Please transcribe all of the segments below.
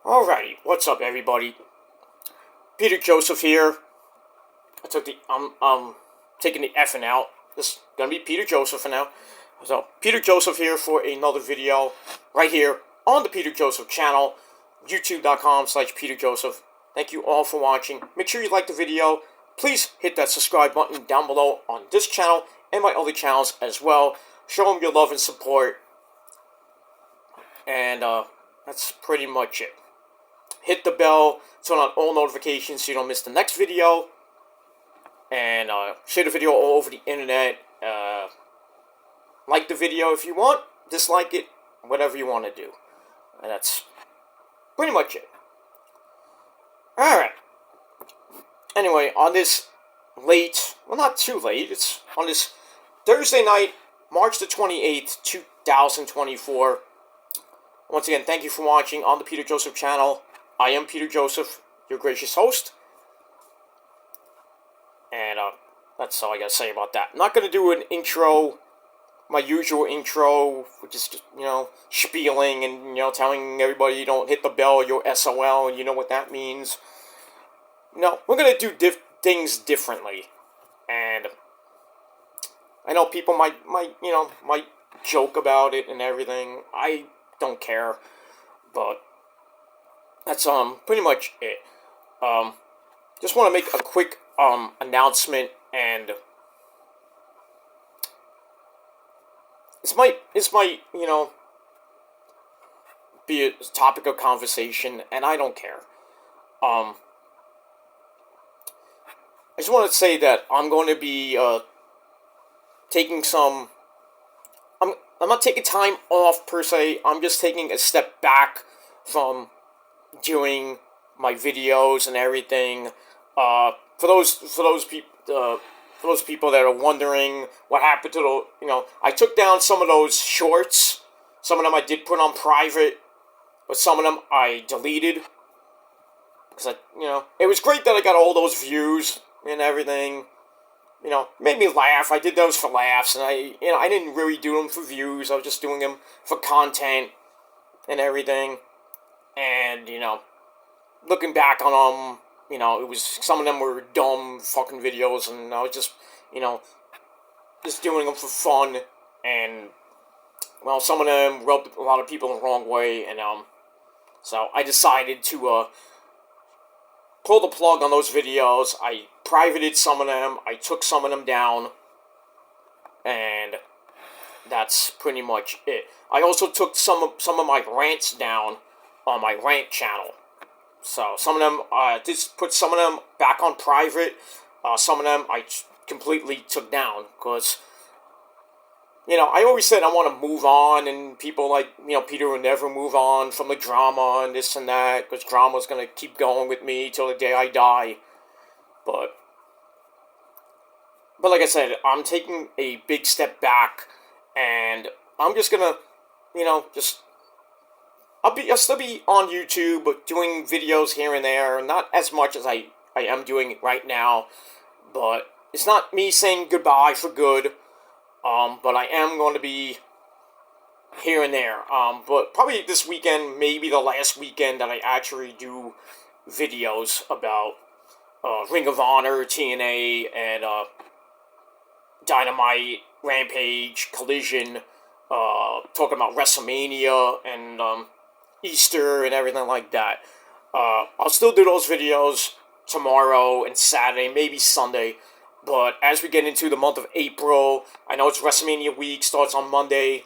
Alrighty, what's up, everybody? Peter Joseph here. I took the taking the effing out. This is gonna be Peter Joseph for now. So Peter Joseph here for another video right here on the Peter Joseph channel, youtube.com/Peter Joseph. Thank you all for watching. Make sure you like the video. Please hit that subscribe button down below on this channel and my other channels as well. Show them your love and support. And that's pretty much it. Hit the bell, turn on all notifications so you don't miss the next video. And share the video all over the internet. Like the video if you want, dislike it, whatever you want to do. And that's pretty much it. Alright. Anyway, on this late, well, not too late, it's on this Thursday night, March the 28th, 2024. Once again, thank you for watching on the Peter Joseph channel. I am Peter Joseph, your gracious host. And that's all I gotta say about that. I'm not gonna do an intro, my usual intro, which is just, spieling and, telling everybody you don't hit the bell, you're SOL, and you know what that means. No, we're gonna do things differently. And I know people might joke about it and everything. I don't care. But that's pretty much it. Just want to make a quick announcement, and this might be a topic of conversation, and I don't care. I just want to say that I'm going to be taking some. I'm not taking time off per se. I'm just taking a step back from doing my videos and everything. For those people that are wondering what happened to the, I took down some of those shorts. Some of them I did put on private, but some of them I deleted because it was great that I got all those views and everything. Made me laugh. I did those for laughs, and I didn't really do them for views. I was just doing them for content and everything. And, looking back on them, it was, some of them were dumb fucking videos, and I was just, just doing them for fun, and, well, some of them rubbed a lot of people the wrong way, and, so I decided to, pull the plug on those videos. I privated some of them, I took some of them down, and that's pretty much it. I also took some of my rants down on my rant channel. So some of them, I did put some of them back on private. Some of them I completely took down because, I always said I want to move on, and people like, Peter will never move on from the drama and this and that, because drama's going to keep going with me till the day I die. But like I said, I'm taking a big step back, and I'm just going to, I'll still be on YouTube, but doing videos here and there, not as much as I am doing right now, but it's not me saying goodbye for good, but I am going to be here and there, but probably this weekend, maybe the last weekend that I actually do videos about, Ring of Honor, TNA, and, Dynamite, Rampage, Collision, talking about WrestleMania, and, Easter and everything like that. I'll still do those videos tomorrow and Saturday, maybe Sunday. But as we get into the month of April, I know it's WrestleMania week, starts on Monday,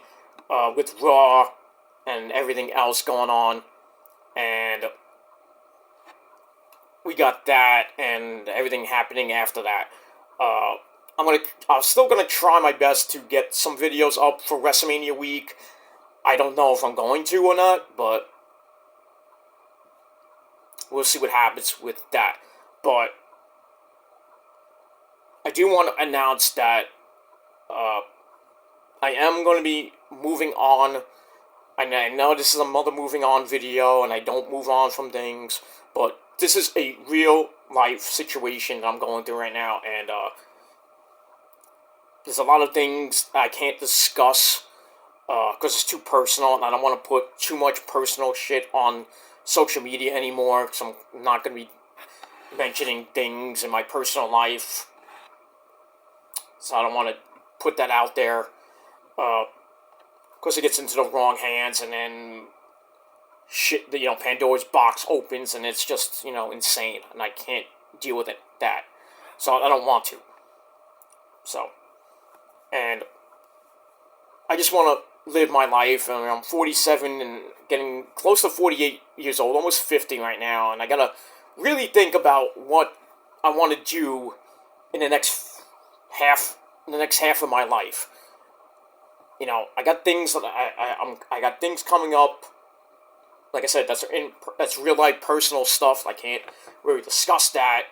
with Raw and everything else going on. And we got that and everything happening after that. I'm still gonna try my best to get some videos up for WrestleMania week. I don't know if I'm going to or not, but we'll see what happens with that. But I do want to announce that I am going to be moving on. I know this is another moving on video, and I don't move on from things, but this is a real life situation that I'm going through right now, and there's a lot of things I can't discuss because it's too personal, and I don't want to put too much personal shit on social media anymore, because I'm not going to be mentioning things in my personal life. So I don't want to put that out there. Because it gets into the wrong hands, and then shit, Pandora's box opens, and it's just, insane, and I can't deal with that. So I don't want to. So, and I just want to live my life. I mean, I'm 47 and getting close to 48 years old, almost 50 right now, and I gotta really think about what I want to do in the next half of my life. I got things that I got things coming up. Like I said, that's real life personal stuff. I can't really discuss that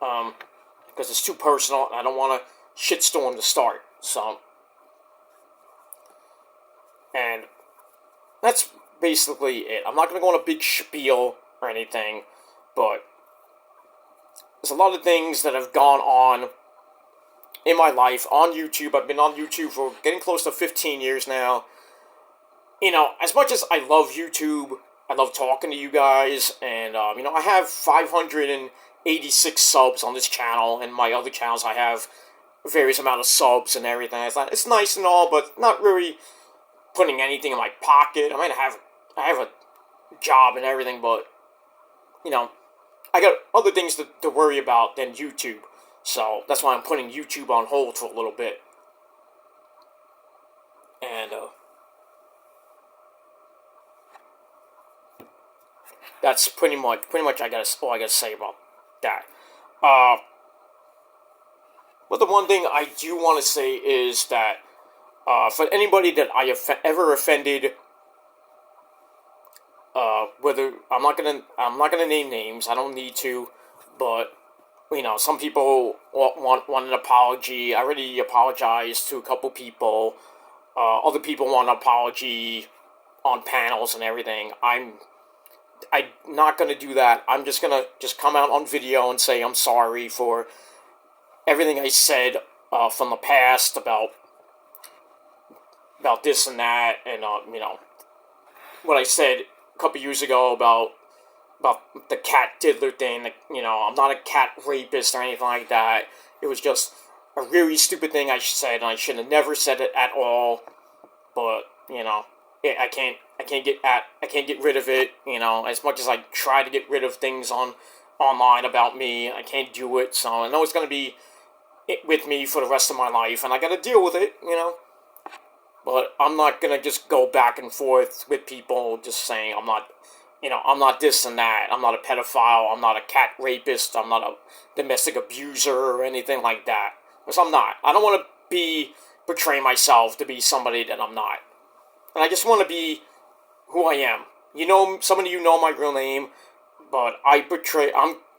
because it's too personal, and I don't want to shitstorm the start. So, and that's basically it. I'm not going to go on a big spiel or anything, but there's a lot of things that have gone on in my life on YouTube. I've been on YouTube for getting close to 15 years now. As much as I love YouTube, I love talking to you guys, and, I have 586 subs on this channel, and my other channels I have various amount of subs and everything. It's nice and all, but not really putting anything in my pocket. I mean, I have a job and everything, but, I got other things to worry about than YouTube. So that's why I'm putting YouTube on hold for a little bit. And, that's pretty much all I gotta say about that. But the one thing I do want to say is that, for anybody that I have ever offended, whether I'm not gonna name names, I don't need to, but some people want an apology. I already apologized to a couple people. Other people want an apology on panels and everything. I'm not gonna do that. I'm just gonna come out on video and say I'm sorry for everything I said from the past about this and that, and what I said a couple years ago about the cat diddler thing. I'm not a cat rapist or anything like that. It was just a really stupid thing I said, and I should have never said it at all. But I can't get rid of it. As much as I try to get rid of things online about me, I can't do it. So I know it's gonna be with me for the rest of my life, and I gotta deal with it. But I'm not gonna just go back and forth with people just saying I'm not this and that. I'm not a pedophile. I'm not a cat rapist. I'm not a domestic abuser or anything like that. Because I'm not. I don't want to portray myself to be somebody that I'm not. And I just want to be who I am. Some of you know my real name, but I'm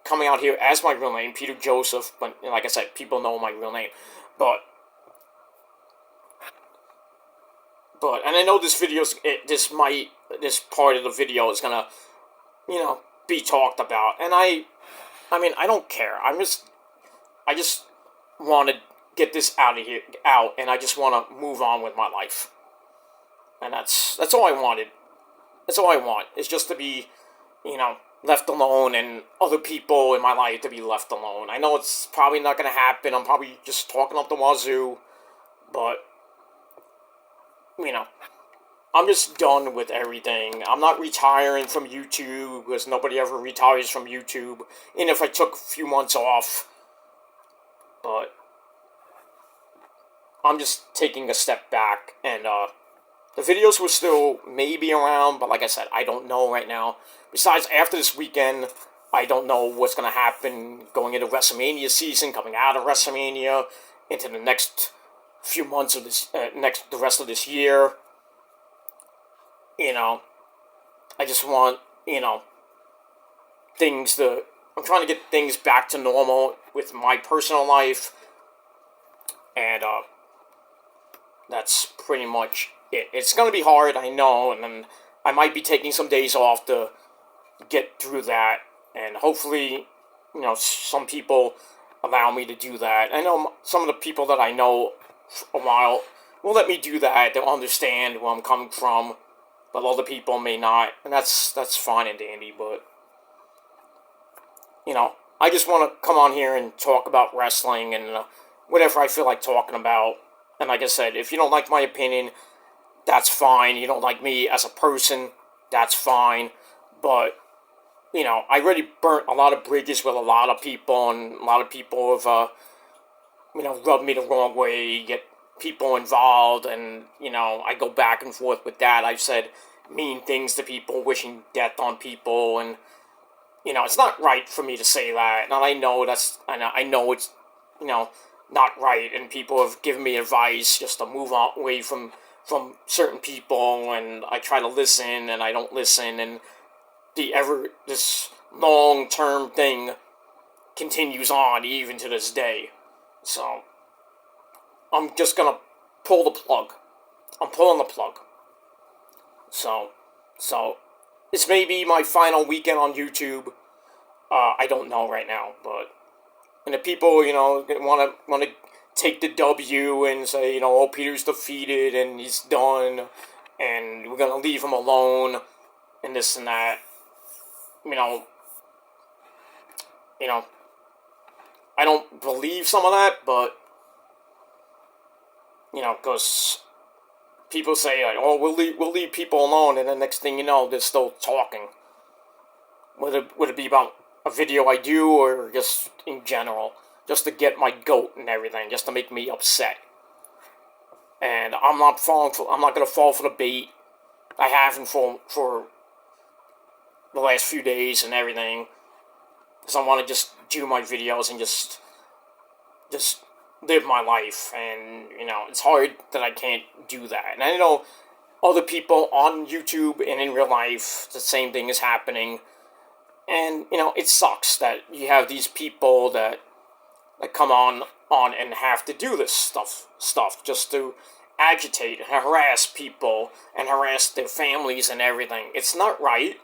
coming out here as my real name, Peter Joseph. But like I said, people know my real name. But and I know this part of the video is gonna, be talked about, and I don't care. I just want to get this out, and I just want to move on with my life, and that's all I wanted. That's all I want. Is just to be, left alone, and other people in my life to be left alone. I know it's probably not gonna happen. I'm probably just talking up the wazoo, but. I'm just done with everything. I'm not retiring from YouTube, because nobody ever retires from YouTube, even if I took a few months off. But I'm just taking a step back, and the videos will still maybe around, but like I said, I don't know right now. Besides, after this weekend, I don't know what's going to happen going into WrestleMania season, coming out of WrestleMania, into the next few months of this, the rest of this year. I just want, I'm trying to get things back to normal with my personal life, and, that's pretty much it. It's gonna be hard, I know, and then I might be taking some days off to get through that, and hopefully, some people allow me to do that. I know some of the people that I know for a while will let me do that. They'll understand where I'm coming from. but other people may not, and that's fine and dandy. But I just want to come on here and talk about wrestling and whatever I feel like talking about. And like I said, if you don't like my opinion, that's fine. You don't like me as a person, that's fine. But I already burnt a lot of bridges with a lot of people, and a lot of people have rubbed me the wrong way, get people involved, and I go back and forth with that. I've said mean things to people, wishing death on people, and it's not right for me to say that. And I know I know it's not right, and people have given me advice just to move on away from certain people, and I try to listen, and I don't listen, and this long-term thing continues on even to this day. So I'm just gonna pull the plug. I'm pulling the plug. So this may be my final weekend on YouTube. I don't know right now, but and the people want to take the W and say oh, Peter's defeated and he's done and we're gonna leave him alone and this and that. I don't believe some of that, but because people say like, oh, we'll leave people alone, and the next thing you know, they're still talking. Would it be about a video I do, or just in general, just to get my goat and everything, just to make me upset? And I'm not gonna fall for the bait. I haven't for the last few days and everything, because I want to just do my videos and just live my life, and it's hard that I can't do that. And I know other people on YouTube and in real life, the same thing is happening. And it sucks that you have these people that come on and have to do this stuff just to agitate and harass people and harass their families and everything. It's not right.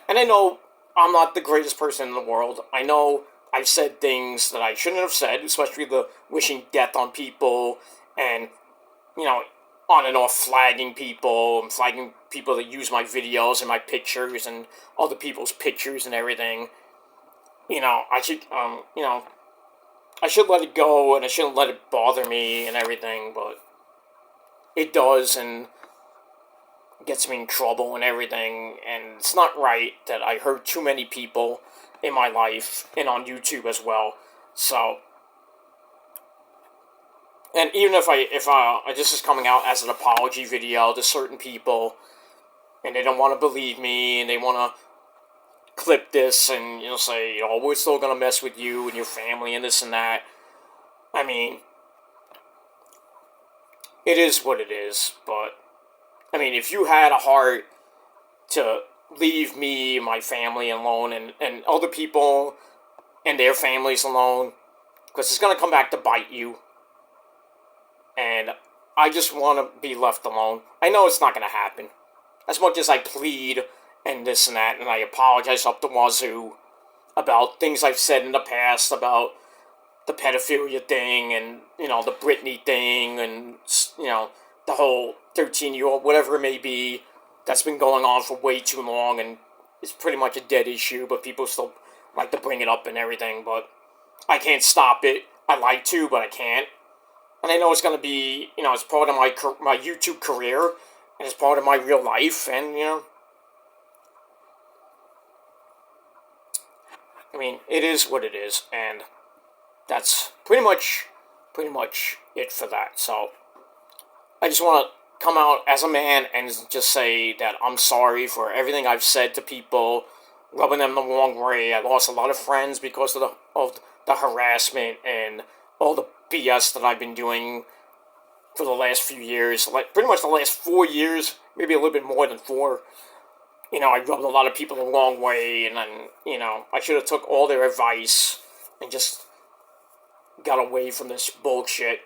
And I know I'm not the greatest person in the world. I know I've said things that I shouldn't have said, especially the wishing death on people and, on and off flagging people and flagging people that use my videos and my pictures and other people's pictures and everything. I should let it go and I shouldn't let it bother me and everything, but it does, and gets me in trouble and everything, and it's not right that I hurt too many people in my life and on YouTube as well. So, and even if this is coming out as an apology video to certain people, and they don't want to believe me, and they want to clip this and say we're still gonna mess with you and your family and this and that. I mean, it is what it is, but I mean, if you had a heart to leave me and my family alone and other people and their families alone, because it's going to come back to bite you. And I just want to be left alone. I know it's not going to happen. As much as I plead and this and that, and I apologize up the wazoo about things I've said in the past about the pedophilia thing and, the Britney thing and, the whole 13-year-old, whatever it may be, that's been going on for way too long, and it's pretty much a dead issue, but people still like to bring it up and everything, but I can't stop it. I like to, but I can't. And I know it's going to be, it's part of my YouTube career, and it's part of my real life, and, I mean, it is what it is, and that's pretty much it for that. So I just want to come out as a man and just say that I'm sorry for everything I've said to people, rubbing them the wrong way. I lost a lot of friends because of the harassment and all the BS that I've been doing for the last few years, like pretty much the last 4 years, maybe a little bit more than 4. I rubbed a lot of people the wrong way, and then, I should have took all their advice and just got away from this bullshit.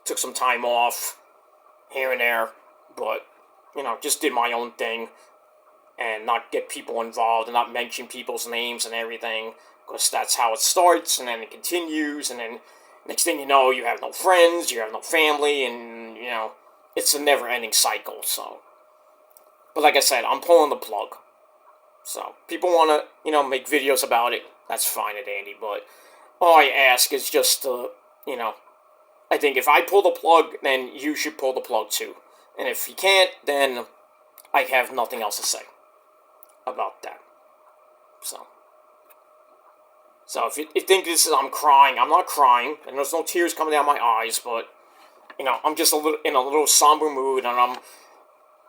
Took some time off here and there, but, just did my own thing and not get people involved and not mention people's names and everything, because that's how it starts, and then it continues, and then next thing you know, you have no friends, you have no family, and, it's a never-ending cycle. So, but like I said, I'm pulling the plug. So people want to, make videos about it. That's fine and dandy. But all I ask is just to, I think if I pull the plug, then you should pull the plug too. And if you can't, then I have nothing else to say about that. So if you think this is I'm crying, I'm not crying, and there's no tears coming down my eyes, but I'm just in a little somber mood, and I'm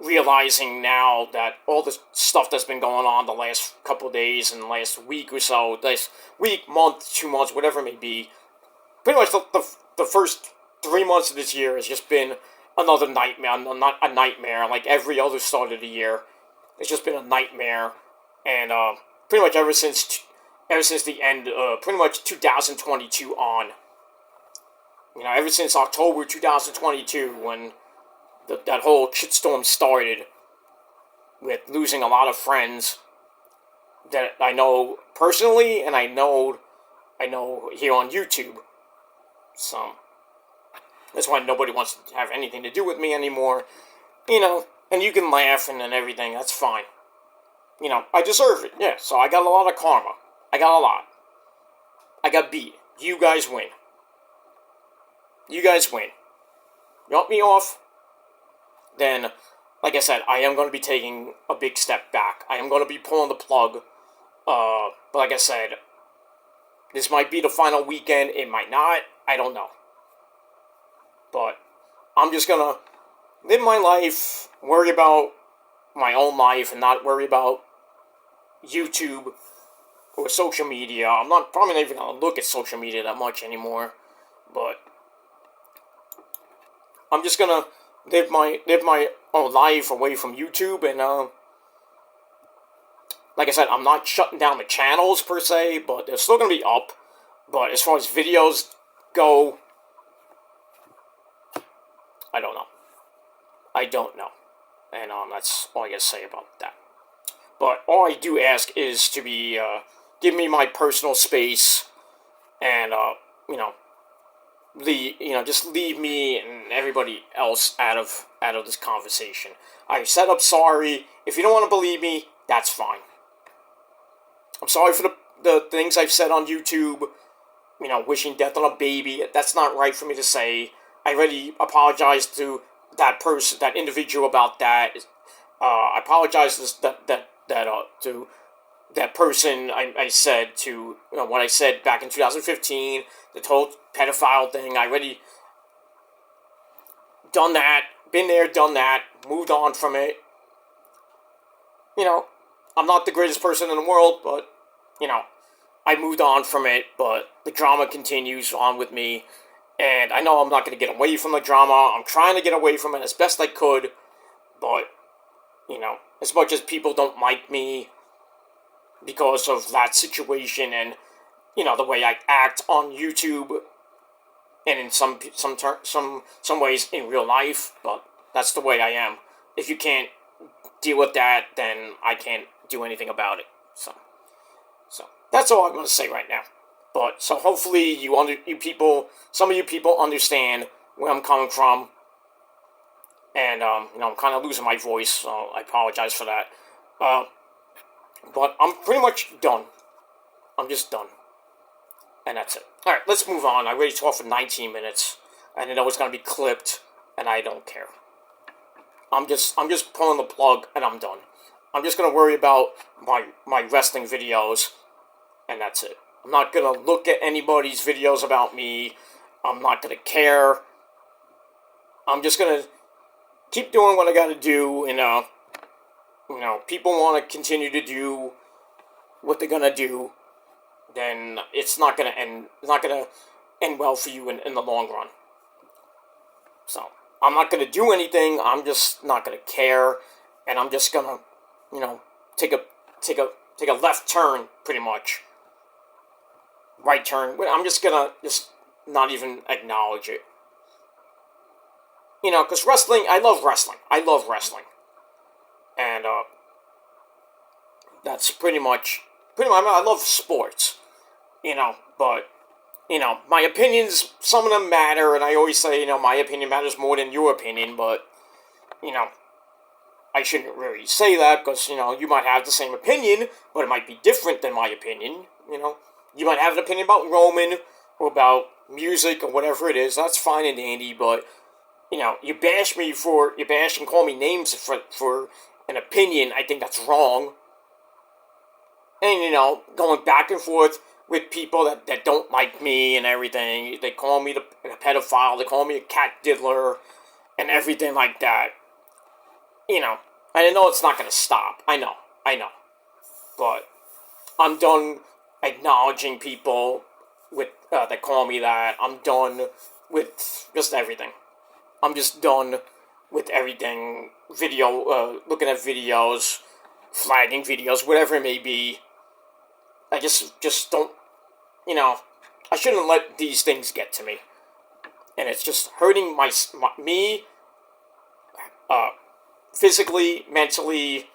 realizing now that all the stuff that's been going on the last couple of days and last week or so, this week, month, 2 months, whatever it may be, pretty much the first 3 months of this year has just been another nightmare. Not a nightmare like every other start of the year. It's just been a nightmare, and pretty much ever since the end, pretty much 2022 on. Ever since October 2022, when that whole shitstorm started, with losing a lot of friends that I know personally, and I know here on YouTube. So that's why nobody wants to have anything to do with me anymore. And you can laugh and everything. That's fine. I deserve it. Yeah. So I got a lot of karma. I got a lot. I got beat. You guys win. You guys win. You want me off? Then, like I said, I am going to be taking a big step back. I am going to be pulling the plug. But like I said, this might be the final weekend. It might not. I don't know. But I'm just going to live my life, worry about my own life, and not worry about YouTube or social media. I'm probably not even going to look at social media that much anymore. But I'm just going to live my own life away from YouTube, and like I said, I'm not shutting down the channels per se, but they're still going to be up. But as far as videos go, I don't know. And that's all I got to say about that. But all I do ask is to be, give me my personal space, and, just leave me and everybody else out of this conversation. I said I'm sorry. If you don't want to believe me, that's fine. I'm sorry for the things I've said on YouTube, wishing death on a baby. That's not right for me to say. I already apologized to that person, that individual, about that. I apologize to that person. I said to, what I said back in 2015, the whole pedophile thing. I already done that, been there, done that, moved on from it. I'm not the greatest person in the world, but, I moved on from it, but the drama continues on with me, and I know I'm not going to get away from the drama. I'm trying to get away from it as best I could, but, as much as people don't like me because of that situation and, the way I act on YouTube, and in some ways in real life, but that's the way I am. If you can't deal with that, then I can't do anything about it. So that's all I'm going to say right now. But so hopefully some of you people understand where I'm coming from, and I'm kind of losing my voice, so I apologize for that. But I'm pretty much done. I'm just done. And that's it. Alright, let's move on. I already talked for 19 minutes. And I know it's going to be clipped. And I don't care. I'm just pulling the plug. And I'm done. I'm just going to worry about my wrestling videos. And that's it. I'm not going to look at anybody's videos about me. I'm not going to care. I'm just going to keep doing what I got to do. And, people want to continue to do what they're going to do. Then it's not going to end well for you in the long run. So, I'm not going to do anything. I'm just not going to care, and I'm just going to, take a left turn, pretty much. Right turn. I'm just going to not even acknowledge it. Because wrestling, I love wrestling. And, that's pretty much, I love sports. But, my opinions, some of them matter, and I always say, my opinion matters more than your opinion, but, you know, I shouldn't really say that because, you know, you might have the same opinion, but it might be different than my opinion, you know. You might have an opinion about Roman or about music or whatever it is. That's fine and dandy, but, you know, you bash and call me names for an opinion. I think that's wrong. And, you know, going back and forth with people that don't like me and everything. They call me a pedophile. They call me a cat diddler and everything like that. You know, and I know it's not going to stop. I know. But I'm done acknowledging people with that call me that. I'm done with just everything. I'm just done with everything. Looking at videos, flagging videos, whatever it may be. I just don't, you know, I shouldn't let these things get to me. And it's just hurting me, physically, mentally,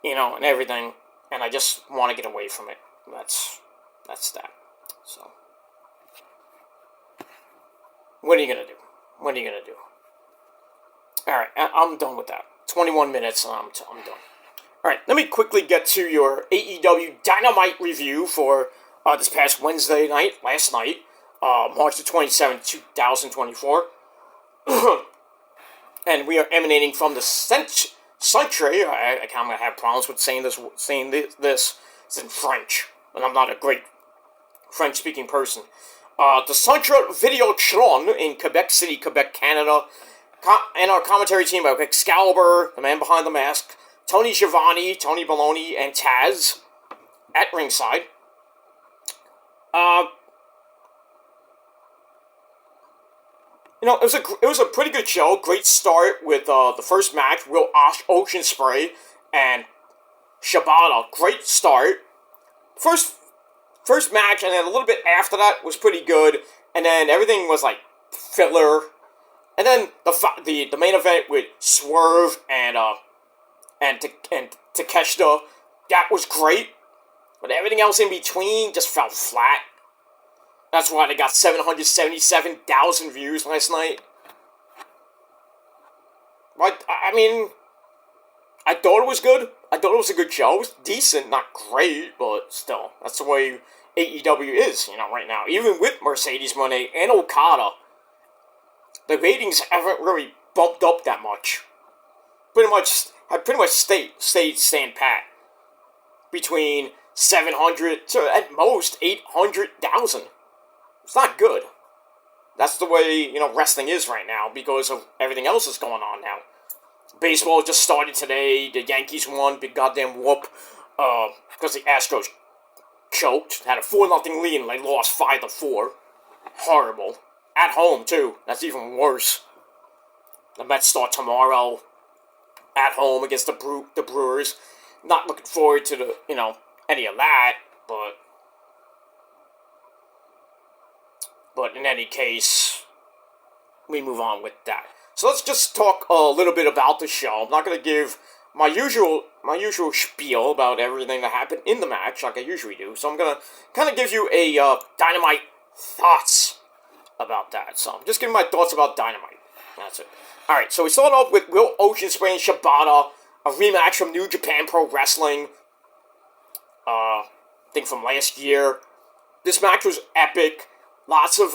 you know, and everything, and I just want to get away from it. That's that. So, what are you gonna do? All right, I'm done with that. 21 minutes, and I'm done. All right, let me quickly get to your AEW Dynamite review for this past Wednesday night, last night, March the 27th, 2024. And we are emanating from the Century. I'm going to have problems with saying this. It's in French, and I'm not a great French-speaking person. The Centre Videotron in Quebec City, Quebec, Canada. And our commentary team of Excalibur, the man behind the mask, Tony Schiavone, Tony Baloney, and Taz at ringside. You know, it was a pretty good show. Great start with the first match, Will Ocean Spray and Shibata. Great start. First match, and then a little bit after that was pretty good, and then everything was like filler. And then the main event with Swerve and Takeshita, that was great, but everything else in between just fell flat. That's why they got 777,000 views last night. But, I mean, I thought it was good. I thought it was a good show. It was decent, not great, but still. That's the way AEW is, you know, right now. Even with Mercedes Moné and Okada, the ratings haven't really bumped up that much. Pretty much stayed pat. Between 700 to, at most, 800,000. It's not good. That's the way, you know, wrestling is right now because of everything else that's going on now. Baseball just started today. The Yankees won. Big goddamn whoop. Because the Astros choked. Had a 4-0 lead and they lost 5-4. Horrible. At home, too. That's even worse. The Mets start tomorrow. At home against the Brewers. Not looking forward to any of that, but in any case, we move on with that. So let's just talk a little bit about the show. I'm not going to give my usual spiel about everything that happened in the match like I usually do. So I'm going to kind of give you a Dynamite thoughts about that. So I'm just giving my thoughts about Dynamite. That's it. Alright, so we start off with Will Ocean Spray and Shibata, a rematch from New Japan Pro Wrestling. I think from last year. This match was epic. Lots of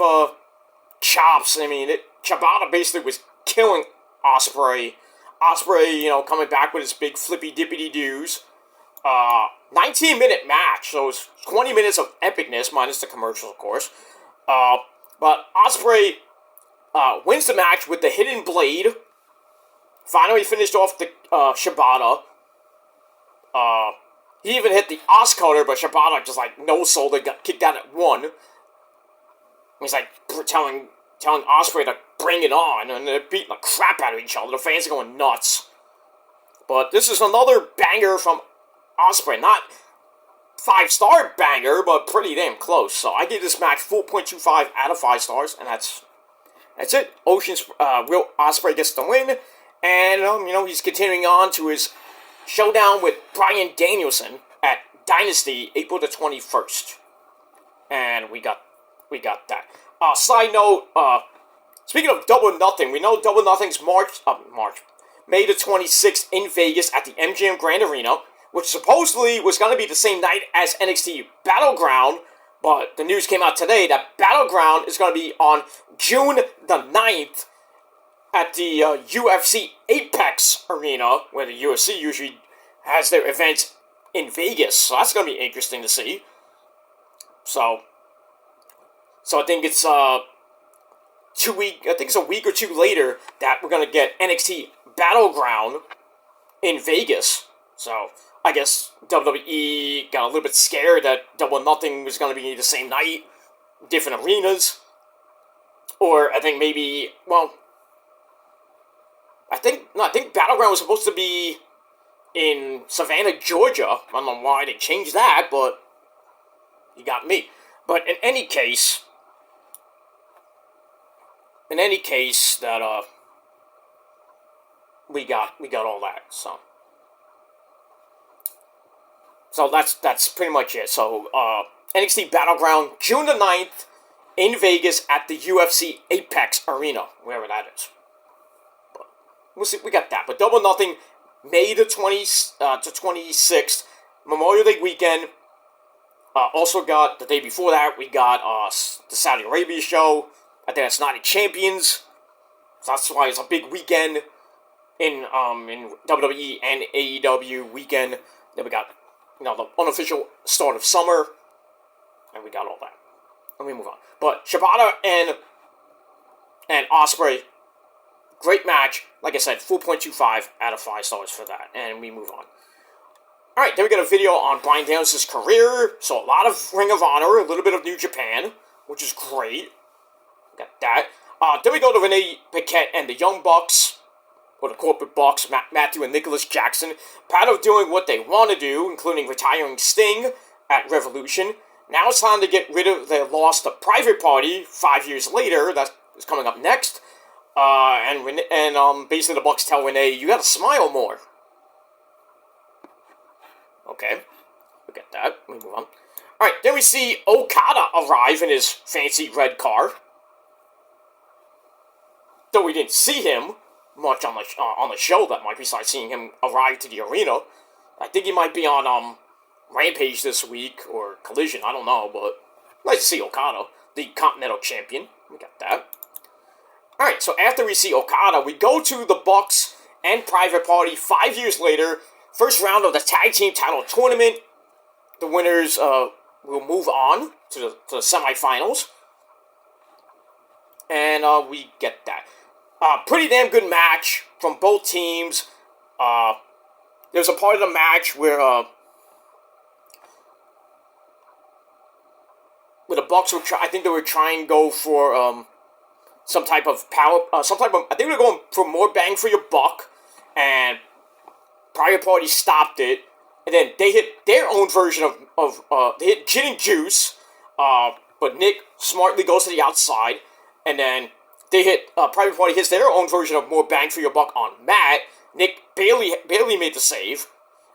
chops. I mean, Shibata basically was killing Ospreay. Ospreay, coming back with his big flippy dippity doos. 19-minute match, so it's 20 minutes of epicness, minus the commercial, of course. But Ospreay wins the match with the hidden blade. Finally finished off the Shibata. He even hit the Oscutter, but Shibata just no-sold it, got kicked out at 1. He's telling Ospreay to bring it on, and they're beating the crap out of each other. The fans are going nuts. But this is another banger from Ospreay. Not 5-star banger, but pretty damn close. So I give this match 4.25 out of 5 stars, and that's it. Will Ospreay gets the win, and he's continuing on to his showdown with Bryan Danielson at Dynasty, April the 21st, and we got that. Side note, speaking of Double Nothing, we know Double Nothing's March. May the 26th in Vegas at the MGM Grand Arena, which supposedly was going to be the same night as NXT Battleground, but the news came out today that Battleground is going to be on June the 9th at the UFC Apex Arena, where the UFC usually has their events in Vegas. So that's going to be interesting to see. So I think it's a week or two later that we're going to get NXT Battleground in Vegas. So I guess WWE got a little bit scared that Double or Nothing was going to be the same night, different arenas. Or I think maybe, well, I think Battleground was supposed to be in Savannah, Georgia. I don't know why they changed that, but you got me. But in any case, that we got all that. So that's pretty much it. So NXT Battleground, June the 9th in Vegas at the UFC Apex Arena, wherever that is. But we'll see. We got that. But Double or Nothing, May the 20th to 26th, Memorial Day weekend. Also got, the day before that, we got the Saudi Arabia show. I think that's Night of Champions. So that's why it's a big weekend in WWE and AEW weekend. Then we got, the unofficial start of summer. And we got all that. And we move on. But Shibata and Ospreay, great match. Like I said, 4.25 out of 5 stars for that. And we move on. Alright, then we got a video on Bryan Danielson's career. So a lot of Ring of Honor, a little bit of New Japan, which is great. Got that. Then we go to Renee Paquette and the Young Bucks, or the Corporate Bucks, Matthew and Nicholas Jackson. Proud of doing what they want to do, including retiring Sting at Revolution. Now it's time to get rid of their loss to Private Party 5 years later. That is coming up next. And basically the Bucks tell Renee, you gotta smile more. Okay, we get that. We move on. Alright, then we see Okada arrive in his fancy red car. Though we didn't see him much on the show that might, besides seeing him arrive to the arena. I think he might be on Rampage this week, or Collision, I don't know, but nice to see Okada, the Continental Champion. We got that. Alright, so after we see Okada, we go to the Bucks and Private Party 5 years later. First round of the Tag Team Title Tournament. The winners will move on to the semifinals. And we get that. Pretty damn good match from both teams. There's a part of the match where the Bucks were I think they were trying to go for some type of power, I think they were going for more bang for your buck, and Private Party stopped it, and then they hit their own version of they hit Gin and Juice, but Nick smartly goes to the outside, and then they hit, Private Party hits their own version of more bang for your buck on Matt. Nick barely made the save,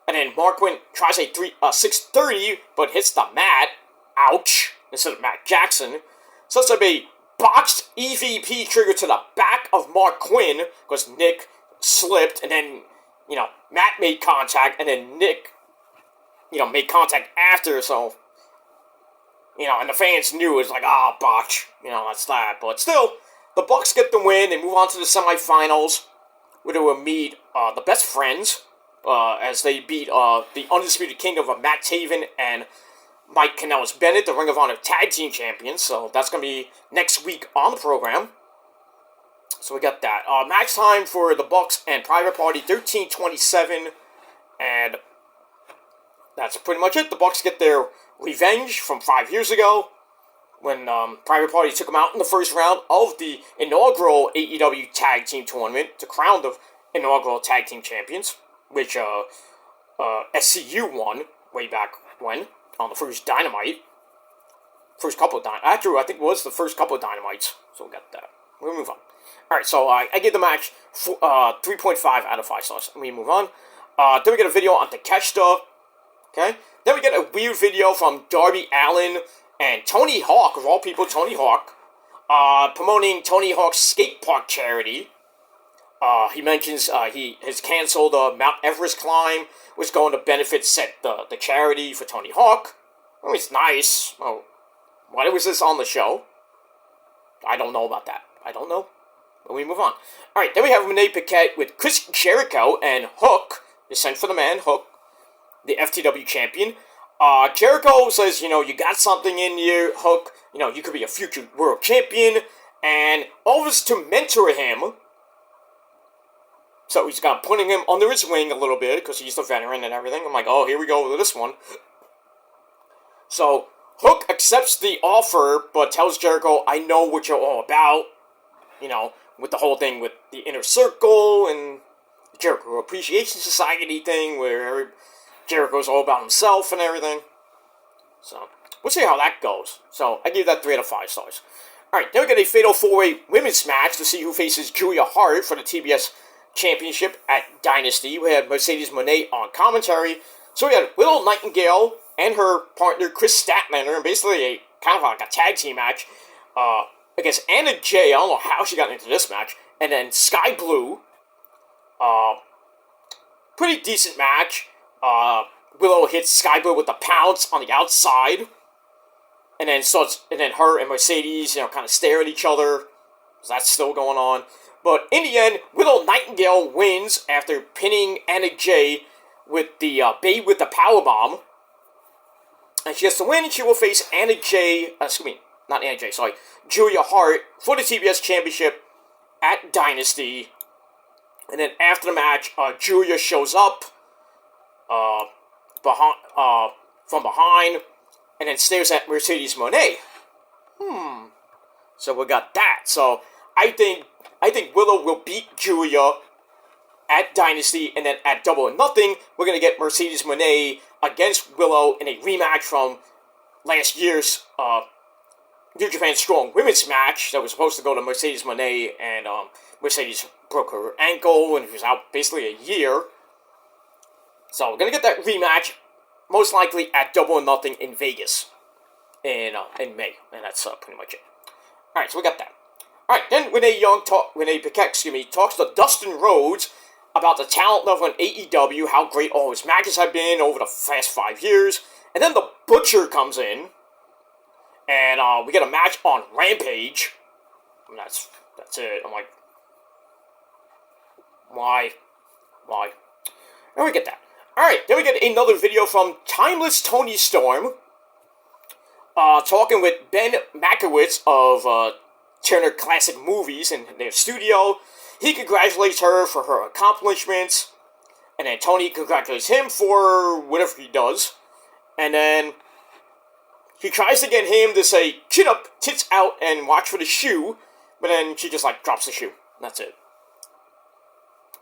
and then Marquin tries a 630, but hits the mat, ouch, instead of Matt Jackson. So it's a botched EVP trigger to the back of Mark Quinn, because Nick slipped, and then, Matt made contact, and then Nick, made contact after, so, and the fans knew, it was like, botch, that's that, but still, the Bucks get the win, they move on to the semifinals, where they will meet, the Best Friends, as they beat, the Undisputed Kingdom of Matt Taven and Mike Kanellis Bennett, the Ring of Honor Tag Team Champions, so that's going to be next week on the program. So we got that. Match time for the Bucks and Private Party, 13:27, and that's pretty much it. The Bucks get their revenge from 5 years ago, when Private Party took them out in the first round of the inaugural AEW Tag Team Tournament to crown the inaugural Tag Team Champions, which SCU won way back when, on the first Dynamite. First couple of Dynamites. Actually, I think it was the first couple of Dynamites, so we got that. We'll move on. Alright, so I give the match 3.5 out of 5 stars. We move on. Then we get a video on Takeshita. Okay? Then we get a weird video from Darby Allin and Tony Hawk, of all people, Tony Hawk, promoting Tony Hawk's skate park charity. He mentions he has canceled the Mount Everest climb, which is going to benefit the charity for Tony Hawk. Oh, it's nice. Oh, why was this on the show? I don't know about that. I don't know. But we move on. Alright, then we have Renee Paquette with Chris Jericho and Hook, the Sent for the Man, Hook, the FTW champion. Jericho says, you got something in you, Hook. You could be a future world champion. And offers to mentor him. So he's got putting him under his wing a little bit, because he's the veteran and everything. I'm like, oh, here we go with this one. So Hook accepts the offer, but tells Jericho, I know what you're all about. With the whole thing with the Inner Circle and the Jericho Appreciation Society thing, where Jericho's all about himself and everything. So, we'll see how that goes. So, I give that 3 out of 5 stars. Alright, then we get a Fatal 4-Way Women's match to see who faces Julia Hart for the TBS Championship at Dynasty. We had Mercedes Moné on commentary. So we had Willow Nightingale and her partner Chris Statlander, and basically a kind of like a tag team match against Anna Jay. I don't know how she got into this match. And then Sky Blue. Pretty decent match. Willow hits Sky Blue with the pounce on the outside. And then her and Mercedes, kind of stare at each other. So that's still going on. But in the end, Willow Nightingale wins after pinning Anna Jay with the Babe with the Powerbomb. And she has to win, and she will face Julia Hart for the TBS Championship at Dynasty. And then after the match, Julia shows up from behind and then stares at Mercedes Moné. So we got that. So I think Willow will beat Julia at Dynasty, and then at Double or Nothing, we're going to get Mercedes Moné against Willow in a rematch from last year's New Japan Strong Women's match that was supposed to go to Mercedes Moné, and Mercedes broke her ankle and was out basically a year. So we're going to get that rematch, most likely at Double or Nothing in Vegas in May, and that's pretty much it. Alright, so we got that. Alright, then Renee Paquette talks to Dustin Rhodes about the talent level in AEW, how great all his matches have been over the past 5 years. And then the Butcher comes in, and we get a match on Rampage. And that's it. I'm like, why? And we get that. Alright, then we get another video from Timeless Tony Storm, talking with Ben Makowitz of Turner Classic Movies in their studio. He congratulates her for her accomplishments, and then Tony congratulates him for whatever he does. And then he tries to get him to say, chin up, tits out, and watch for the shoe, but then she just, drops the shoe. That's it.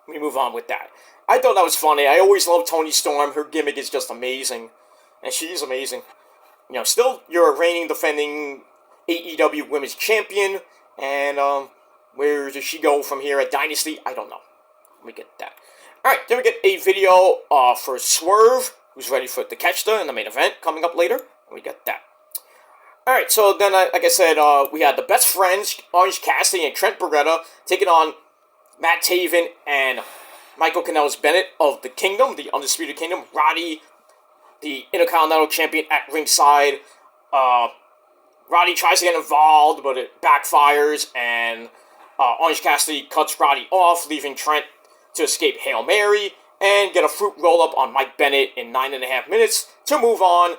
We move on with that. I thought that was funny. I always love Toni Storm. Her gimmick is just amazing. And she is amazing. Still, you're a reigning, defending AEW Women's Champion, and, where does she go from here at Dynasty? I don't know. We get that. Alright, then we get a video for Swerve, who's ready to catch her in the main event coming up later. We get that. Alright, so then, like I said, we had the Best Friends, Orange Cassidy and Trent Beretta, taking on Matt Taven and Michael Kanellis-Bennett of the Kingdom, the Undisputed Kingdom. Roddy, the Intercontinental Champion, at ringside. Roddy tries to get involved, but it backfires, and Orange Cassidy cuts Roddy off, leaving Trent to escape Hail Mary and get a fruit roll-up on Mike Bennett in 9.5 minutes to move on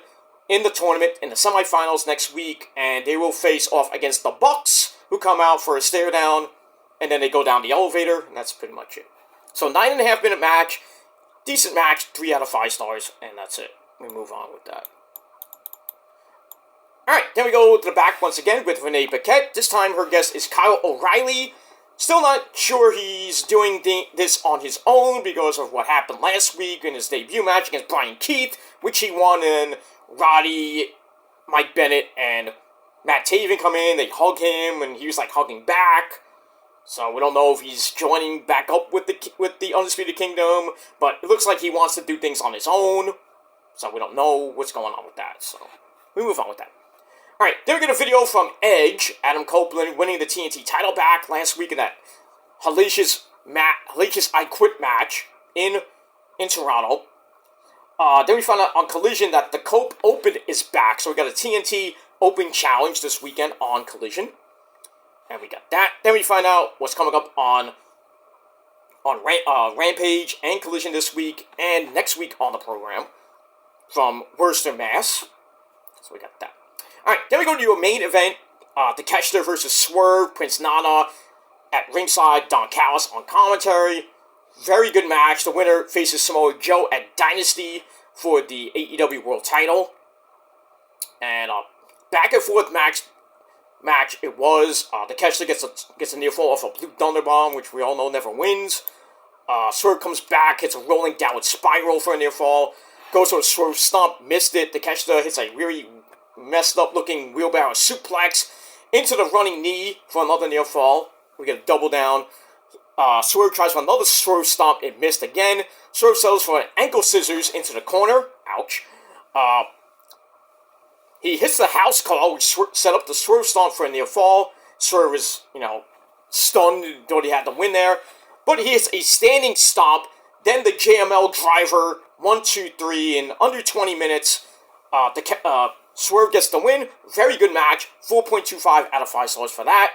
in the tournament in the semifinals next week, and they will face off against the Bucks, who come out for a stare down, and then they go down the elevator, and that's pretty much it. So 9.5 minute match, decent match, 3 out of 5 stars, and that's it. We move on with that. Alright, then we go to the back once again with Renee Paquette. This time her guest is Kyle O'Reilly. Still not sure he's doing this on his own because of what happened last week in his debut match against Brian Keith, which he won, and Roddy, Mike Bennett, and Matt Taven come in. They hug him, and he was hugging back. So we don't know if he's joining back up with the Undisputed Kingdom, but it looks like he wants to do things on his own. So we don't know what's going on with that. So we move on with that. Alright, then we get a video from Edge, Adam Copeland winning the TNT title back last week in that hellacious latest I Quit match in Toronto. Then we found out on Collision that the Cope Open is back, so we got a TNT Open Challenge this weekend on Collision, and we got that. Then we find out what's coming up on Rampage and Collision this week and next week on the program from Worcester, Mass. So we got that. All right, then we go to a main event: Takeshita versus Swerve, Prince Nana at ringside, Don Callis on commentary. Very good match. The winner faces Samoa Joe at Dynasty for the AEW World Title. And back and forth match it was. Takeshita gets a near fall off a Blue Thunder Bomb, which we all know never wins. Swerve comes back, hits a rolling downward spiral for a near fall. Goes to a Swerve stomp, missed it. Takeshita hits a really messed up looking wheelbarrow suplex into the running knee for another near fall. We get a double down. Swerve tries for another Swerve stomp. It missed again. Swerve settles for an ankle scissors into the corner. Ouch. He hits the house call, which set up the Swerve stomp for a near fall. Swerve is, stunned, thought he had the win there. But he hits a standing stomp. Then the JML driver, 1, 2, 3 in under 20 minutes. Swerve gets the win. Very good match. 4.25 out of 5 stars for that.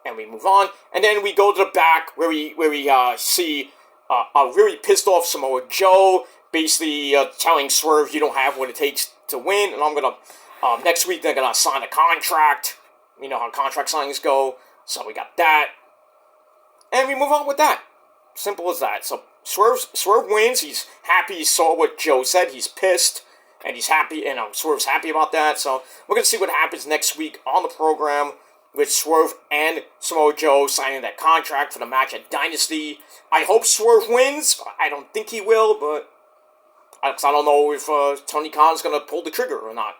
And we move on, and then we go to the back where we see a really pissed off Samoa Joe, basically telling Swerve you don't have what it takes to win, and I'm gonna next week they're gonna sign a contract. You know how contract signings go, so we got that, and we move on with that. Simple as that. So Swerve wins. He's happy. He saw what Joe said. He's pissed, and he's happy, and Swerve's happy about that. So we're gonna see what happens next week on the program, with Swerve and Samoa Joe signing that contract for the match at Dynasty. I hope Swerve wins. I don't think he will, but I don't know if Tony Khan's going to pull the trigger or not.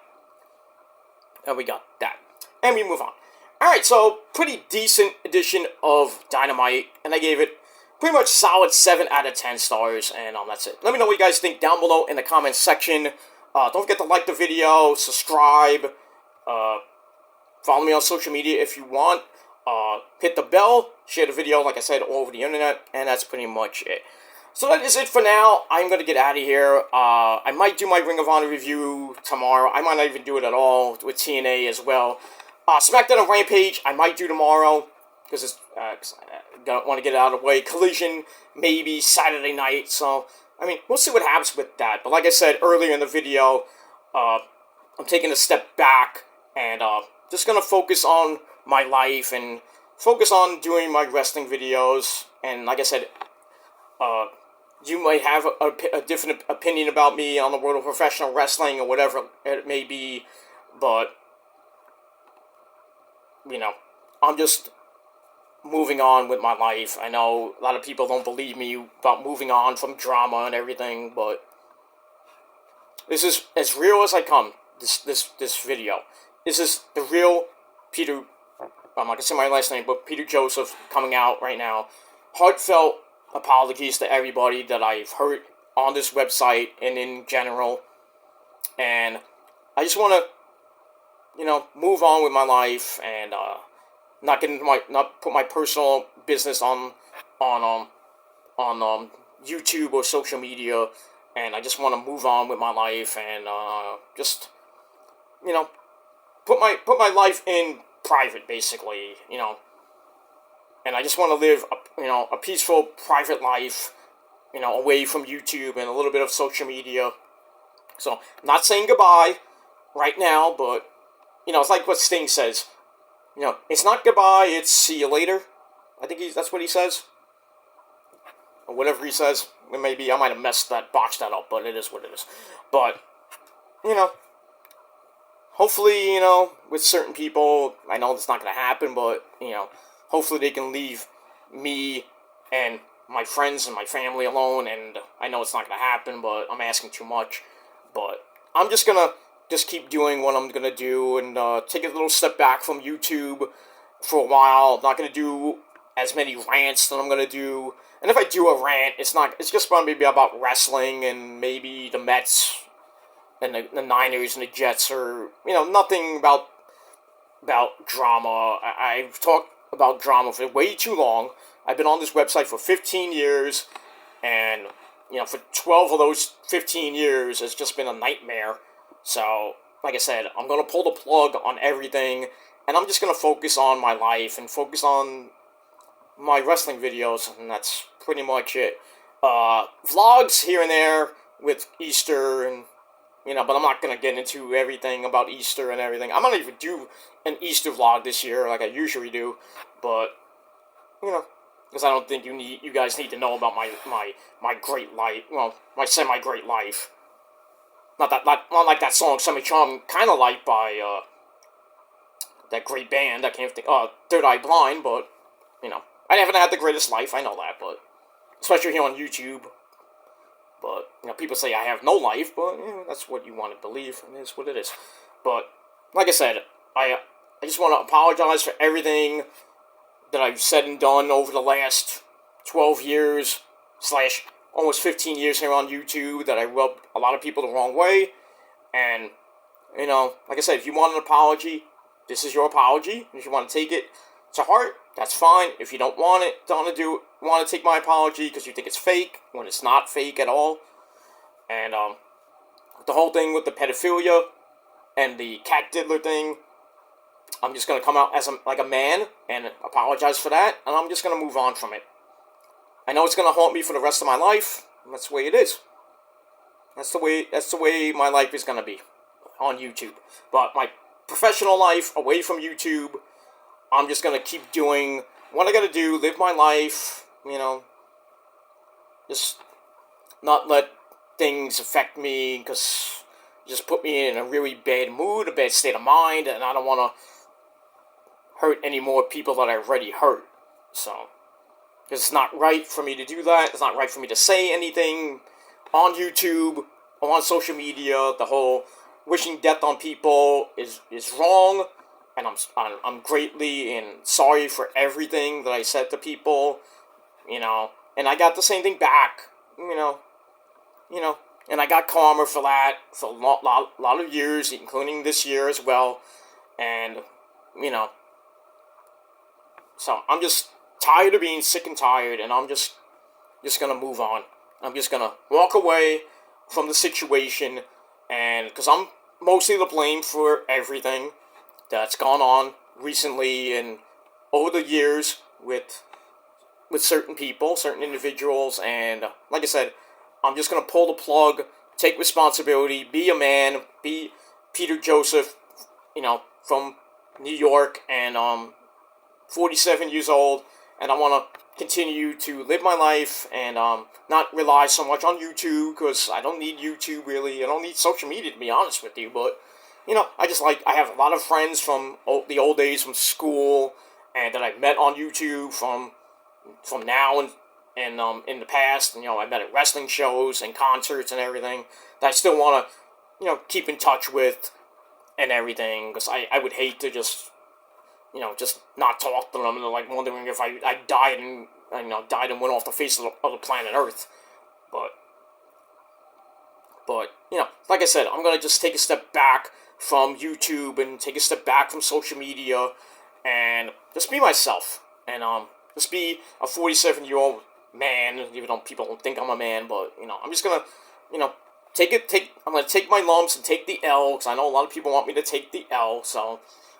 And we got that. And we move on. Alright, so pretty decent edition of Dynamite, and I gave it pretty much solid 7 out of 10 stars, and that's it. Let me know what you guys think down below in the comments section. Don't forget to like the video, subscribe, follow me on social media if you want. Hit the bell. Share the video, like I said, all over the internet. And that's pretty much it. So that is it for now. I'm going to get out of here. I might do my Ring of Honor review tomorrow. I might not even do it at all with TNA as well. SmackDown and Rampage, I might do tomorrow. Because I don't want to get it out of the way. Collision, maybe Saturday night. So, we'll see what happens with that. But like I said earlier in the video, I'm taking a step back. And, just gonna focus on my life and focus on doing my wrestling videos. And like I said, you might have a different opinion about me on the world of professional wrestling or whatever it may be, but I'm just moving on with my life. I know a lot of people don't believe me about moving on from drama and everything, but this is as real as I come. This video. This is the real Peter, I'm not going to say my last name, but Peter Joseph coming out right now. Heartfelt apologies to everybody that I've hurt on this website and in general. And I just want to, move on with my life and not put my personal business on YouTube or social media. And I just want to move on with my life and just, put my life in private, basically, and I just want to live, a peaceful, private life, away from YouTube and a little bit of social media. So, I'm not saying goodbye right now, but, it's like what Sting says, it's not goodbye, it's see you later. I think that's what he says, or whatever he says. Maybe I might have botched that up, but it is what it is. But, hopefully, with certain people, I know it's not going to happen, but, hopefully they can leave me and my friends and my family alone, and I know it's not going to happen, but I'm asking too much. But I'm just going to keep doing what I'm going to do and take a little step back from YouTube for a while. I'm not going to do as many rants that I'm going to do. And if I do a rant, it's just going to be about wrestling and maybe the Mets and the Niners and the Jets, or nothing about drama. I've talked about drama for way too long, I've been on this website for 15 years, and, for 12 of those 15 years, it's just been a nightmare. So, like I said, I'm going to pull the plug on everything, and I'm just going to focus on my life and focus on my wrestling videos, and that's pretty much it. Vlogs here and there with Easter, and, but I'm not going to get into everything about Easter and everything. I'm not even do an Easter vlog this year like I usually do, but, because I don't think you guys need to know about my great life, my semi-great life. Not like that song Semi-Charm Kinda Light by, that great band, I can't think, Third Eye Blind, but, I haven't had the greatest life, I know that, but, especially here on YouTube, but, people say I have no life, but, that's what you want to believe, and it's what it is. But, like I said, I just want to apologize for everything that I've said and done over the last 12 years, / almost 15 years here on YouTube, that I rubbed a lot of people the wrong way, and, like I said, if you want an apology, this is your apology. If you want to take it to heart, that's fine. If you don't want to take my apology because you think it's fake, when it's not fake at all, and, the whole thing with the pedophilia and the cat diddler thing, I'm just going to come out as like a man and apologize for that, and I'm just going to move on from it. I know it's going to haunt me for the rest of my life, and that's the way it is. That's the way my life is going to be on YouTube. But my professional life away from YouTube, I'm just going to keep doing what I got to do, live my life, just not let things affect me, because just put me in a really bad mood, a bad state of mind, and I don't want to hurt any more people that I've already hurt. So, because it's not right for me to do that. It's not right for me to say anything on YouTube or on social media. The whole wishing death on people is wrong, and I'm greatly and sorry for everything that I said to people, and I got the same thing back, and I got karma for that for a lot of years, including this year as well, and, so I'm just tired of being sick and tired, and I'm just gonna move on. I'm just gonna walk away from the situation, and, because I'm mostly to blame for everything that's gone on recently and over the years with certain people, certain individuals, and, like I said, I'm just gonna pull the plug, take responsibility, be a man, be Peter Joseph, from New York, and, 47 years old, and I want to continue to live my life and not rely so much on YouTube, because I don't need YouTube, really. I don't need social media, to be honest with you, but, I have a lot of friends from the old days from school, and that I've met on YouTube from now and in the past, and, I met at wrestling shows and concerts and everything, that I still want to, keep in touch with and everything, because I would hate to just not talk to them, and they're, like, wondering if I died and, went off the face of the planet Earth. But, like I said, I'm going to just take a step back from YouTube and take a step back from social media and just be myself. And, just be a 47-year-old man, even though people don't think I'm a man, but, I'm just going to, I'm going to take my lumps and take the L, because I know a lot of people want me to take the L, so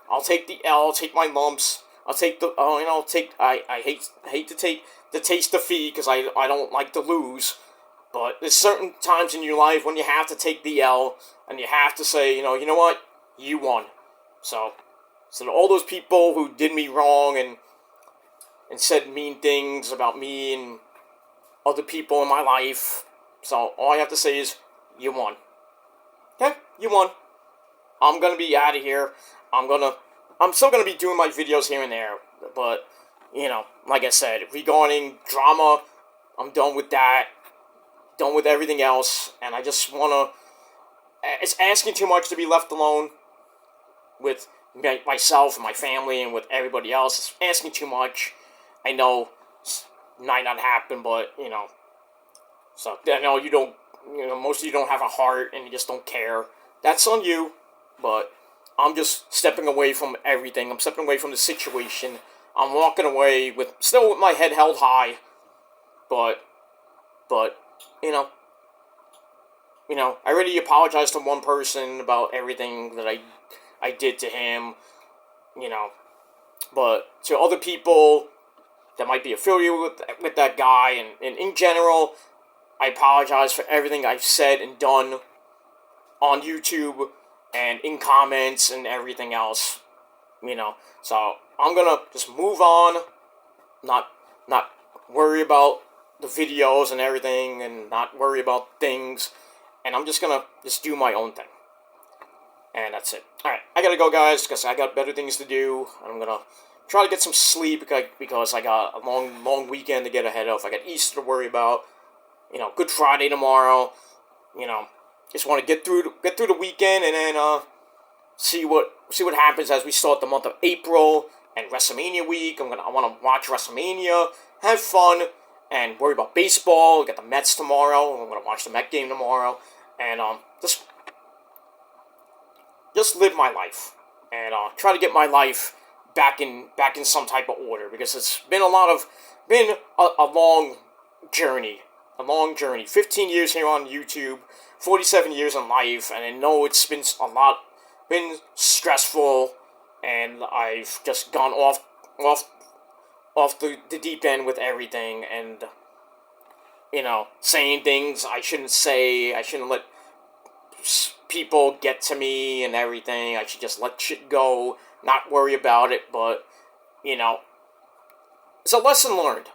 I'll take the L, take my lumps, I'll take the, I hate to take the taste defeat, because I don't like to lose, but there's certain times in your life when you have to take the L, and you have to say, you know what, you won. So to all those people who did me wrong, and said mean things about me and other people in my life, so all I have to say is, you won. Okay, you won. I'm gonna be out of here. I'm still gonna be doing my videos here and there, but, like I said, regarding drama, I'm done with that, done with everything else, and I just wanna, it's asking too much to be left alone with myself and my family and with everybody else. It's asking too much. I know it might not happen, but, so I know you don't, most of you don't have a heart and you just don't care. That's on you, but I'm just stepping away from everything. I'm stepping away from the situation, I'm walking away still with my head held high, but, you know, I already apologized to one person about everything that I did to him, but to other people that might be affiliated with that guy, and in general, I apologize for everything I've said and done on YouTube and in comments and everything else, So I'm gonna just move on, not worry about the videos and everything, and not worry about things, and I'm just gonna do my own thing. And that's it. Alright, I gotta go, guys, because I got better things to do. I'm gonna try to get some sleep, because I got a long weekend to get ahead of. I got Easter to worry about. Good Friday tomorrow. Just want to get through the weekend, and then see what happens as we start the month of April and WrestleMania week. I want to watch WrestleMania, have fun, and worry about baseball. We got the Mets tomorrow. I'm gonna watch the Met game tomorrow, and just live my life, and try to get my life back in some type of order, because it's been a long journey. 15 years here on YouTube, 47 years in life, and I know it's been stressful, and I've just gone off the deep end with everything, and saying things I shouldn't say. I shouldn't let people get to me and everything. I should just let shit go, not worry about it. But it's a lesson learned.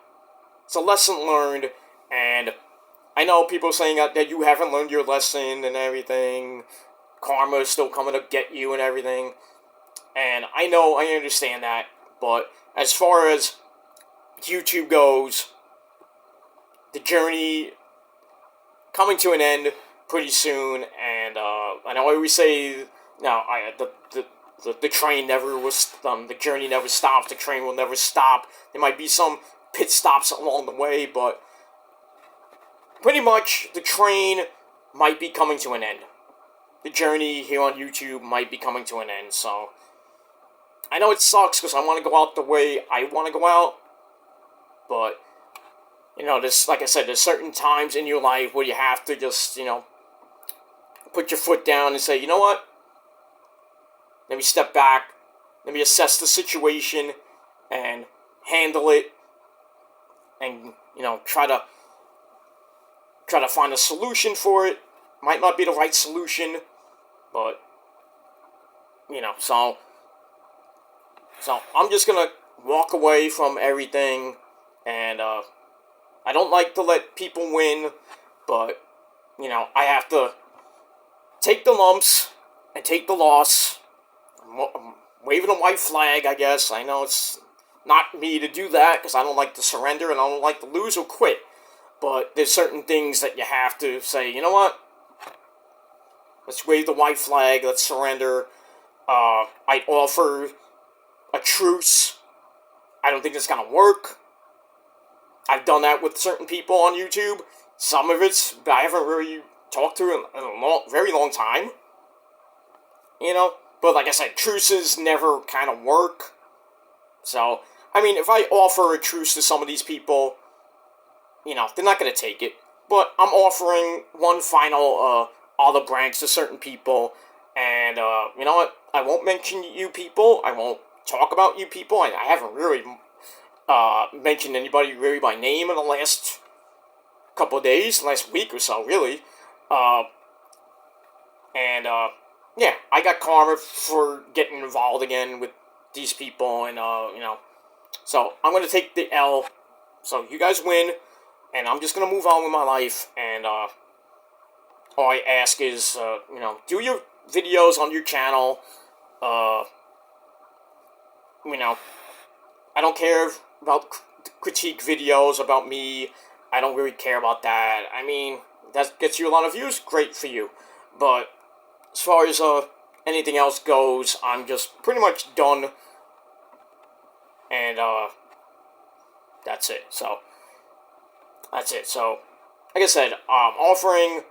And I know people saying that you haven't learned your lesson and everything. Karma is still coming to get you and everything. And I understand that. But as far as YouTube goes, the journey coming to an end pretty soon. And I always say, the train never was. The journey never stops. The train will never stop. There might be some pit stops along the way, but pretty much the train might be coming to an end. The journey here on YouTube might be coming to an end. So I know it sucks, because I want to go out the way I want to go out, but like I said, there's certain times in your life where you have to just put your foot down and say, you know what? Let me step back. Let me assess the situation and handle it, and try to find a solution for it. Might not be the right solution, but so I'm just gonna walk away from everything, and I don't like to let people win, but I have to take the lumps and take the loss. I'm waving a white flag, I guess. I know it's not me to do that, because I don't like to surrender and I don't like to lose or quit. But there's certain things that you have to say, you know what? Let's wave the white flag, let's surrender. I'd offer a truce. I don't think it's gonna work. I've done that with certain people on YouTube. Some of it I haven't really talked to in a very long time. But like I said, truces never kind of work. So, if I offer a truce to some of these people, they're not going to take it. But I'm offering one final olive branch to certain people. And, you know what? I won't mention you people. I won't talk about you people. I haven't really mentioned anybody really by name in the last couple of days, last week or so, really. Yeah, I got karma for getting involved again with these people, and, so I'm going to take the L. So you guys win, and I'm just going to move on with my life, and, all I ask is, do your videos on your channel. I don't care about critique videos about me. I don't really care about that. That gets you a lot of views, great for you. But as far as anything else goes, I'm just pretty much done. And that's it. So that's it. So like I said, offering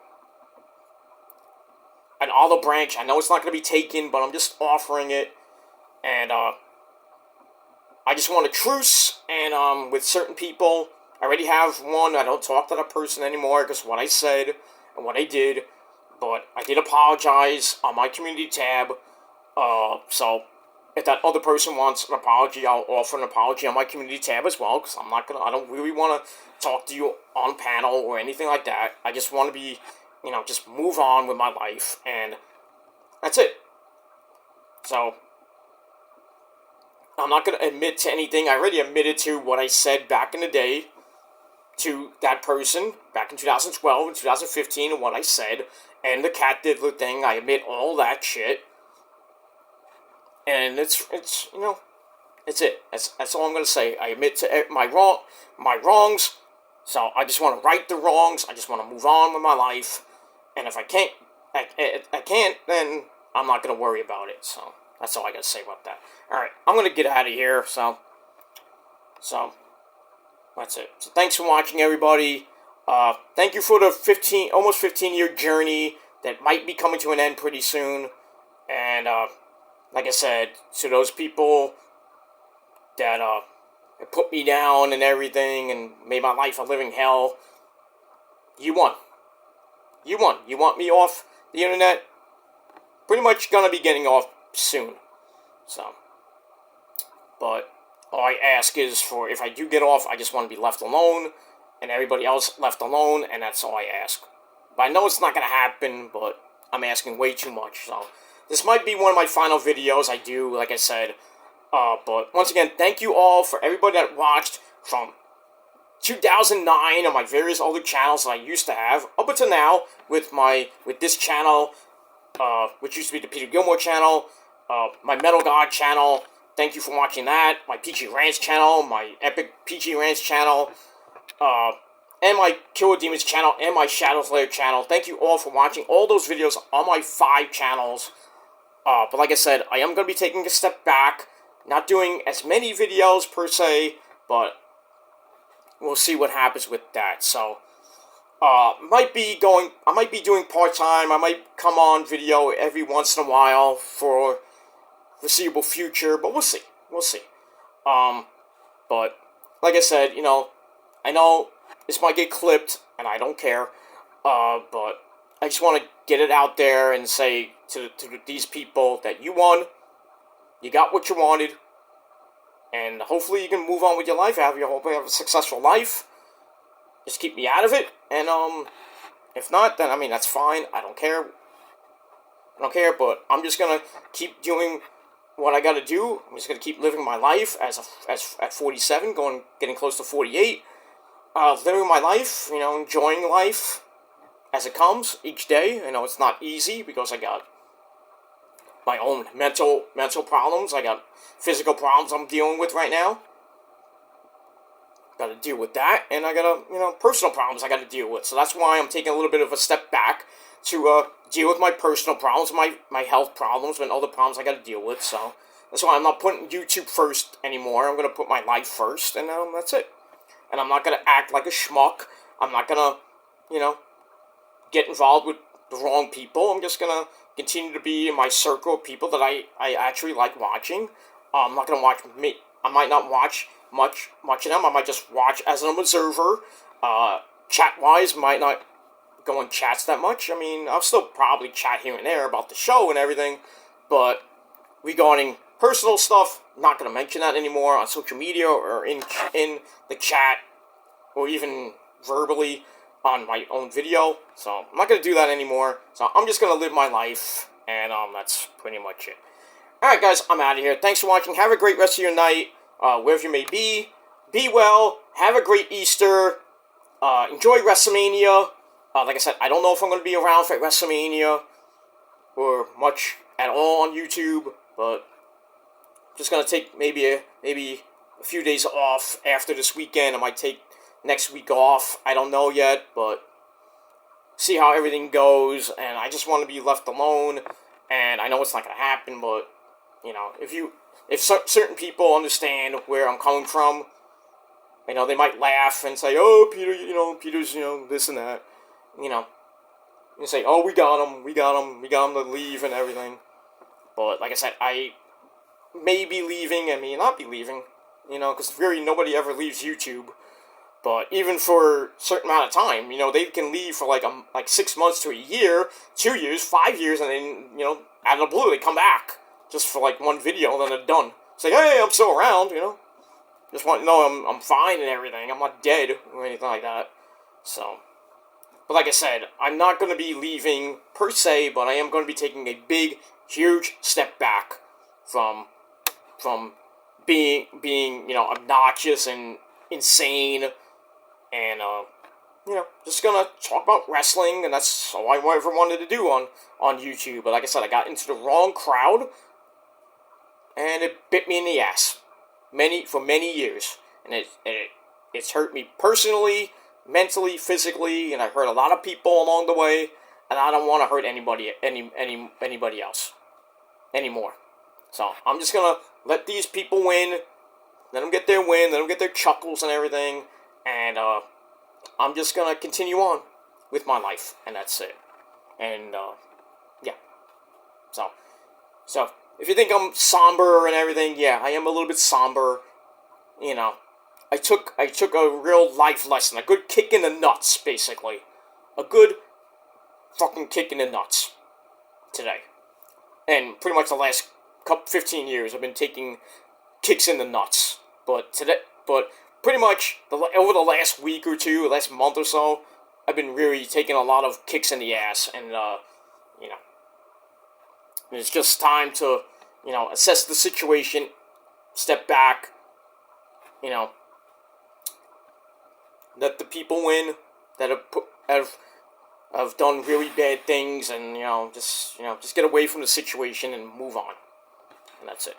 an olive branch. I know it's not going to be taken, but I'm just offering it. And I I just want a truce, and with certain people, I already have one. I don't talk to that person anymore because what I said and what I did. But I did apologize on my community tab. So if that other person wants an apology, I'll offer an apology on my community tab as well. Because I don't really want to talk to you on panel or anything like that. I just want to be, just move on with my life, and that's it. So I'm not going to admit to anything. I already admitted to what I said back in the day to that person back in 2012 and 2015 and what I said. And the cat diddler thing, I admit all that shit. And it's it's it. That's all I'm going to say. I admit to my wrongs. So I just want to right the wrongs. I just want to move on with my life. And if I can't, then I'm not going to worry about it. So that's all I got to say about that. Alright, I'm going to get out of here. So that's it. So thanks for watching, everybody. Thank you for the almost 15-year journey that might be coming to an end pretty soon. And, like I said, to those people that, put me down and everything and made my life a living hell, you won. You won. You want me off the internet? Pretty much gonna be getting off soon. So, but all I ask is for, if I do get off, I just want to be left alone, and everybody else left alone, and that's all I ask. But I know it's not going to happen, but I'm asking way too much, so this might be one of my final videos I do, like I said. But once again, thank you all for everybody that watched from 2009 on my various other channels that I used to have, up until now, with this channel, which used to be the Peter Gilmore channel, my Metal God channel. Thank you for watching that. My PG Rants channel, my Epic PG Rants channel, and my Killer Demons channel, and my Shadow Slayer channel. Thank you all for watching all those videos on my 5 channels. But like I said, I am going to be taking a step back, not doing as many videos per se, but we'll see what happens with that. So, I might be doing part-time. I might come on video every once in a while for foreseeable future, but we'll see. We'll see. But like I said, I know this might get clipped, and I don't care. But I just want to get it out there and say to these people that you won, you got what you wanted, and hopefully you can move on with your life. Hopefully you have a successful life. Just keep me out of it, and if not, then that's fine. I don't care. But I'm just gonna keep doing what I gotta do. I'm just gonna keep living my life as at 47, getting close to 48. Living my life, enjoying life as it comes each day. I know it's not easy because I got my own mental problems. I got physical problems I'm dealing with right now. Got to deal with that, and I got personal problems I got to deal with. So that's why I'm taking a little bit of a step back to deal with my personal problems, my health problems, and other problems I got to deal with. So that's why I'm not putting YouTube first anymore. I'm gonna put my life first, and that's it. And I'm not gonna act like a schmuck. I'm not gonna, get involved with the wrong people. I'm just gonna continue to be in my circle of people that I actually like watching. I'm not gonna watch me. I might not watch much of them. I might just watch as an observer. Chat-wise, might not go in chats that much. I'll still probably chat here and there about the show and everything, but regarding personal stuff, not going to mention that anymore on social media or in the chat or even verbally on my own video. So I'm not going to do that anymore. So I'm just going to live my life, and that's pretty much it. Alright guys, I'm out of here. Thanks for watching. Have a great rest of your night, wherever you may be. Be well. Have a great Easter. Enjoy WrestleMania. Like I said, I don't know if I'm going to be around for WrestleMania or much at all on YouTube, but just going to take maybe a few days off after this weekend. I might take next week off. I don't know yet, but see how everything goes, and I just want to be left alone, and I know it's not going to happen, but, if certain people understand where I'm coming from, they might laugh and say, oh, Peter, Peter's, this and that, and say, oh, we got him to leave and everything. But like I said, I may be leaving, I may not be leaving. because really nobody ever leaves YouTube. But even for a certain amount of time, they can leave for like 6 months to a year, 2 years, 5 years, and then, out of the blue, they come back just for like one video, and then they're done. Say, hey, I'm still around, Just want to know I'm fine and everything. I'm not dead or anything like that. So, but like I said, I'm not going to be leaving per se, but I am going to be taking a big, huge step back from being obnoxious and insane, and just gonna talk about wrestling, and that's all I ever wanted to do on YouTube. But like I said, I got into the wrong crowd, and it bit me in the ass for many years, and it's hurt me personally, mentally, physically, and I hurt a lot of people along the way, and I don't want to hurt anybody else anymore. So I'm just gonna let these people win, let them get their win, let them get their chuckles and everything, and I'm just gonna continue on with my life, and that's it. And yeah. So if you think I'm somber and everything, yeah, I am a little bit somber. I took a real life lesson, a good kick in the nuts, basically, a good fucking kick in the nuts today, and pretty much the last 15 years I've been taking kicks in the nuts, but pretty much over the last week or two, last month or so, I've been really taking a lot of kicks in the ass, and it's just time to assess the situation, step back, let the people win that have done really bad things, and just get away from the situation and move on, and that's it.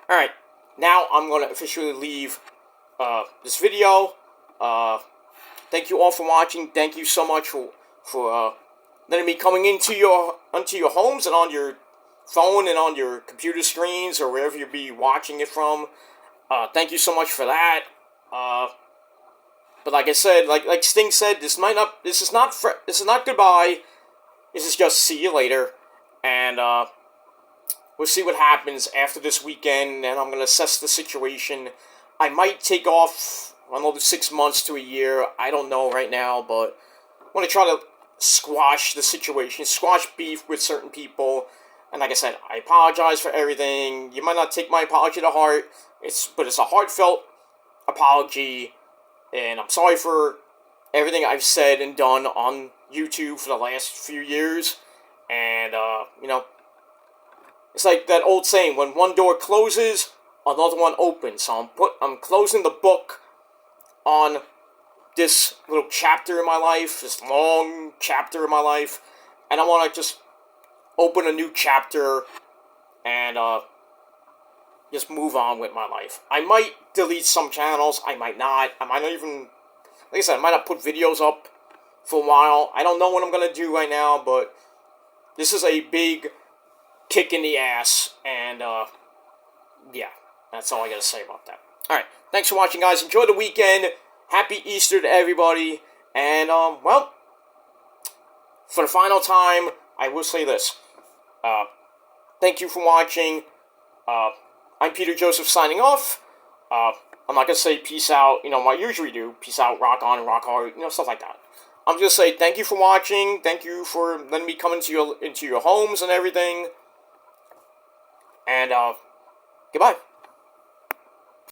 All right, now I'm gonna officially leave this video. Thank you all for watching. Thank you so much for letting me coming into your homes and on your phone and on your computer screens or wherever you be watching it from. Thank you so much for that. But like I said, like Sting said, this is not goodbye. This is just see you later, and we'll see what happens after this weekend, and I'm gonna assess the situation. I might take off, I don't know, 6 months to a year. I don't know right now, but I want to try to squash the situation, squash beef with certain people. And like I said, I apologize for everything. You might not take my apology to heart, but it's a heartfelt apology, and I'm sorry for everything I've said and done on YouTube for the last few years. And it's like that old saying: when one door closes, another one opens. So I'm closing the book on this little chapter in my life, this long chapter in my life, and I want to just open a new chapter and just move on with my life. I might delete some channels, I might not. I might not even, like I said, I might not put videos up for a while. I don't know what I'm going to do right now, but this is a big kick in the ass, and yeah, that's all I got to say about that. Alright, thanks for watching, guys. Enjoy the weekend. Happy Easter to everybody. And, well, for the final time, I will say this. Thank you for watching. I'm Peter Joseph signing off. I'm not going to say peace out, what I usually do. Peace out, rock on, and rock hard, stuff like that. I'm just going to say thank you for watching. Thank you for letting me come into your homes and everything. And, goodbye.